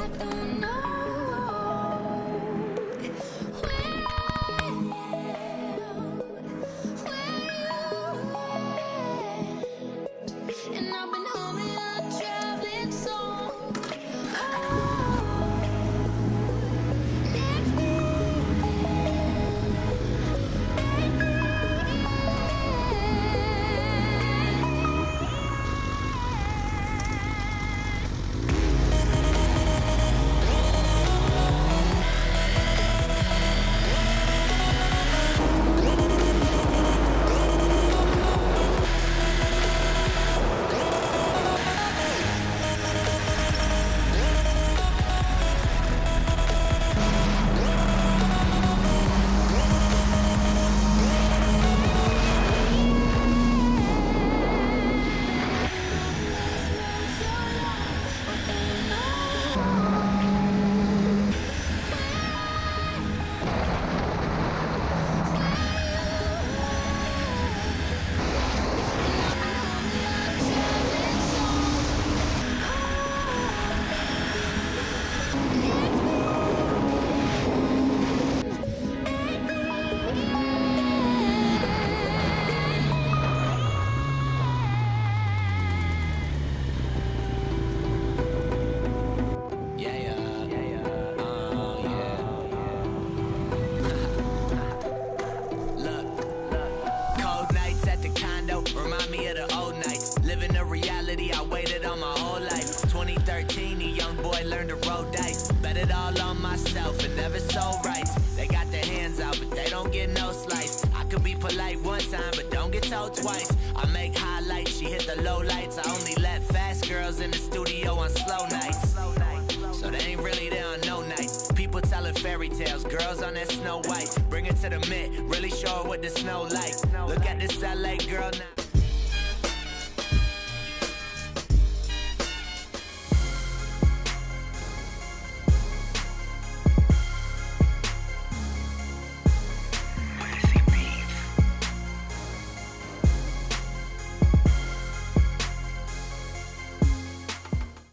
don't know where I am, where you went, and I've been humming a traveling song. Oh, next remind me of the old nights. Living a reality I waited on my whole life. 2013, a young boy learned to roll dice. Bet it all on myself and never sold rights. They got their hands out, but they don't get no slice. I could be polite one time, but don't get told twice. I make highlights, she hit the low lights. I only let fast girls in the studio on slow nights. So they ain't really there on no nights. People telling fairy tales, girls on that Snow White. Bring her to the Met, really show her what the snow like. Look at this LA girl now.